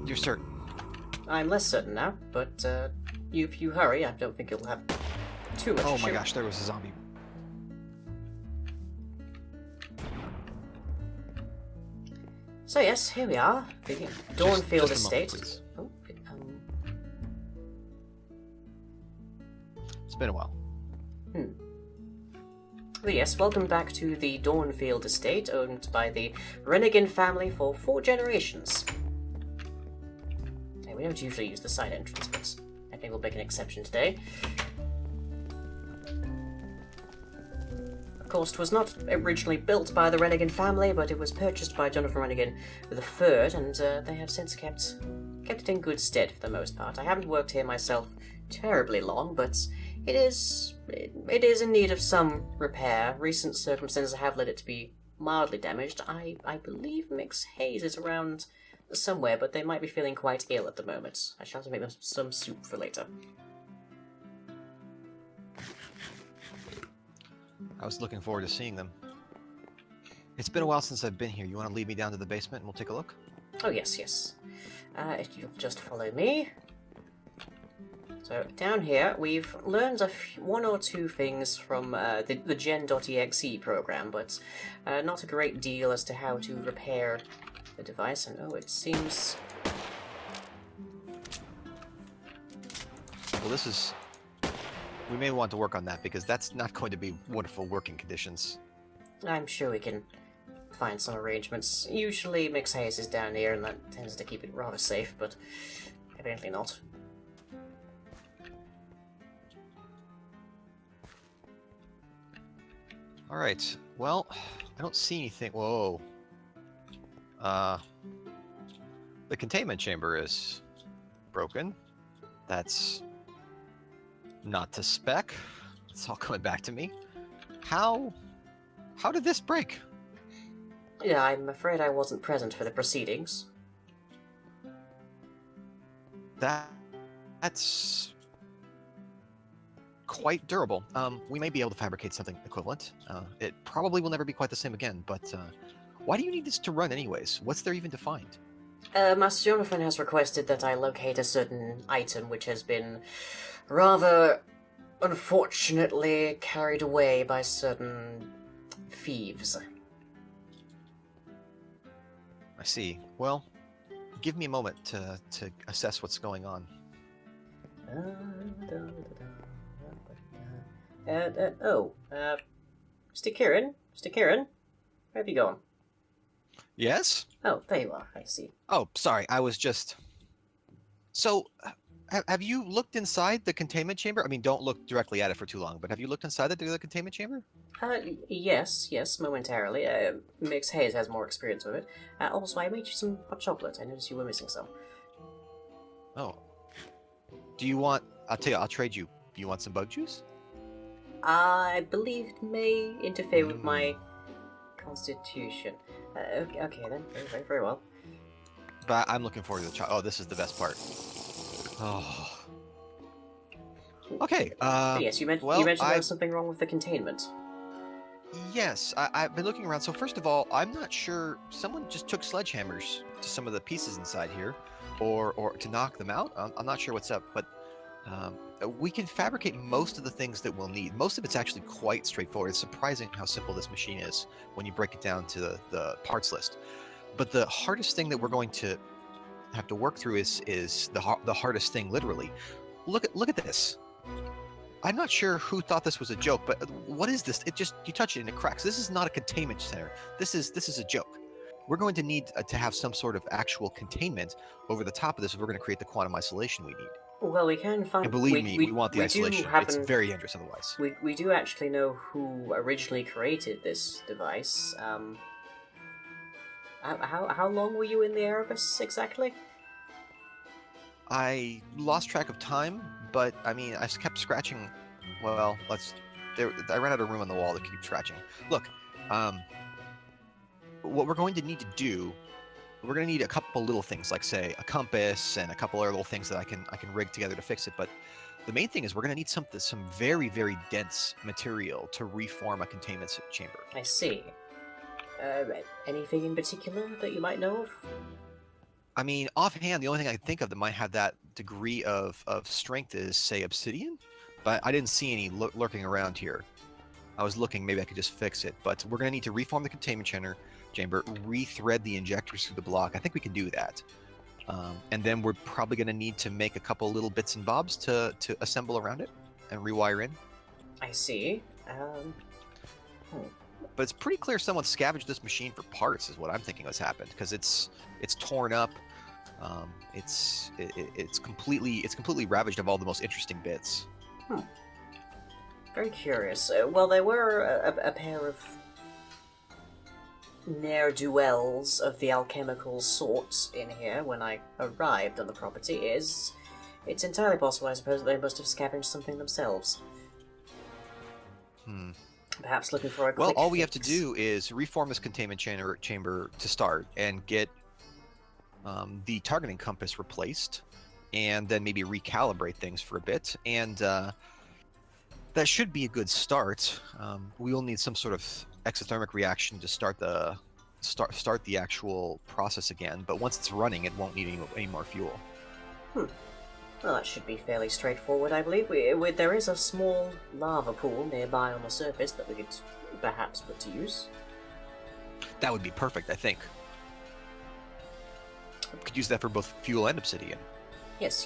You're certain? I'm less certain now, but if you hurry, I don't think you'll have too much Oh to my shoot. gosh, there was a zombie. So yes, here we are, the Dawnfield just a moment, Estate. please. Oh, It's been a while. Well, yes, welcome back to the Dawnfield Estate, owned by the Rennigan family for 4 generations. Okay, we don't usually use the side entrance, but I think we'll make an exception today. Of course, it was not originally built by the Rennigan family, but it was purchased by Jonathan Rennigan III, and they have since kept it in good stead for the most part. I haven't worked here myself terribly long, but it is in need of some repair. Recent circumstances have led it to be mildly damaged. I believe Mix Hayes is around somewhere, but they might be feeling quite ill at the moment. I shall have to make them some soup for later. I was looking forward to seeing them. It's been a while since I've been here. You want to lead me down to the basement and we'll take a look? Oh, yes. If you'll just follow me. So, down here, we've learned one or two things from the gen.exe program, but not a great deal as to how to repair the device. And oh, it seems... Well, this is... We may want to work on that because that's not going to be wonderful working conditions. I'm sure we can find some arrangements. Usually Mix Hayes is down here and that tends to keep it rather safe, but evidently not. Alright, well, I don't see anything... Whoa. The containment chamber is broken. That's not to spec. It's all coming back to me. How did this break? Yeah, I'm afraid I wasn't present for the proceedings. That's quite durable. We may be able to fabricate something equivalent. It probably will never be quite the same again, but why do you need this to run anyways? What's there even to find? Master Jonathan has requested that I locate a certain item which has been rather unfortunately carried away by certain thieves. I see. Well, give me a moment to assess what's going on. Mr Kirin? Mr Kirin? Where have you gone? Yes? Oh, there you are, I see. Oh, sorry, I was just... So, have you looked inside the containment chamber? I mean, don't look directly at it for too long, but have you looked inside the containment chamber? Yes, momentarily. Mix Hayes has more experience with it. Also, I made you some hot chocolate. I noticed you were missing some. Oh. Do you want... I'll tell you, I'll trade you. Do you want some bug juice? I believe it may interfere with my constitution. Okay then, very well. But I'm looking forward to the chocolate. Oh, this is the best part. Oh. Okay, yes, you mentioned there was something wrong with the containment. Yes, I've been looking around. So first of all, I'm not sure. Someone just took sledgehammers to some of the pieces inside here, or to knock them out. I'm not sure what's up, but we can fabricate most of the things that we'll need. Most of it's actually quite straightforward. It's surprising how simple this machine is when you break it down to the parts list. But the hardest thing that we're going to have to work through is the hardest thing, literally. Look at this. I'm not sure who thought this was a joke, but what is this? You touch it and it cracks. This is not a containment center. This is a joke. We're going to need to have some sort of actual containment over the top of this if we're going to create the quantum isolation we need. Well, we can find... And believe me, we want the isolation. It's very dangerous otherwise. We do actually know who originally created this device. How long were you in the Erebus, exactly? I lost track of time, but I mean, I kept scratching. Well, I ran out of room on the wall to keep scratching. Look, what we're going to need to do, we're going to need a couple little things, like say a compass and a couple other little things that I can rig together to fix it. But the main thing is we're going to need some very, very dense material to reform a containment chamber. I see. Anything in particular that you might know of? I mean, offhand, the only thing I can think of that might have that degree of strength is, say, obsidian. But I didn't see any lurking around here. I was looking, maybe I could just fix it. But we're going to need to reform the containment chamber, rethread the injectors through the block. I think we can do that. And then we're probably going to need to make a couple little bits and bobs to assemble around it and rewire in. I see. But it's pretty clear someone scavenged this machine for parts, is what I'm thinking has happened, because it's torn up. It's completely ravaged of all the most interesting bits. Very curious. Well, there were a pair of ne'er-do-wells of the alchemical sort in here when I arrived on the property. It's entirely possible, I suppose, that they must have scavenged something themselves. Perhaps looking for a quick Well, all we have fix. to do is reform this containment chamber to start and get the targeting compass replaced, and then maybe recalibrate things for a bit, and that should be a good start. We will need some sort of exothermic reaction to start the actual process again, but once it's running, it won't need any more fuel. Well, that should be fairly straightforward, I believe. There is a small lava pool nearby on the surface that we could perhaps put to use. That would be perfect, I think. Could use that for both fuel and obsidian. Yes.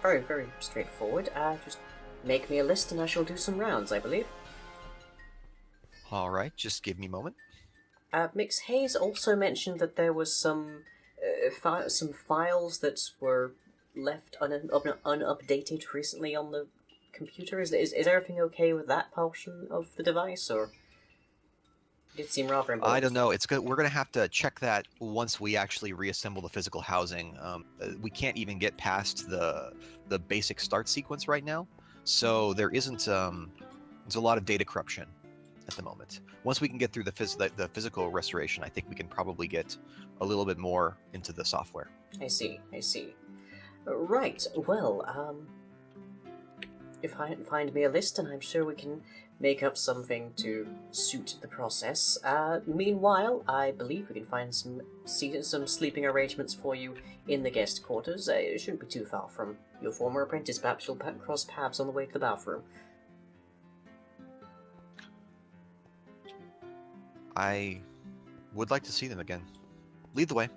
Very, very straightforward. Just make me a list and I shall do some rounds, I believe. All right, just give me a moment. Mix Hayes also mentioned that there was some files that were left unupdated recently on the computer. Is everything okay with that portion of the device, or it did seem rather important? I don't know. It's good. We're gonna have to check that once we actually reassemble the physical housing. We can't even get past the basic start sequence right now, so there isn't. There's a lot of data corruption at the moment. Once we can get through the physical restoration, I think we can probably get a little bit more into the software. I see. Right. Well, if I find me a list, and I'm sure we can make up something to suit the process. Meanwhile, I believe we can find some sleeping arrangements for you in the guest quarters. It shouldn't be too far from your former apprentice. Perhaps you'll cross paths on the way to the bathroom. I would like to see them again. Lead the way.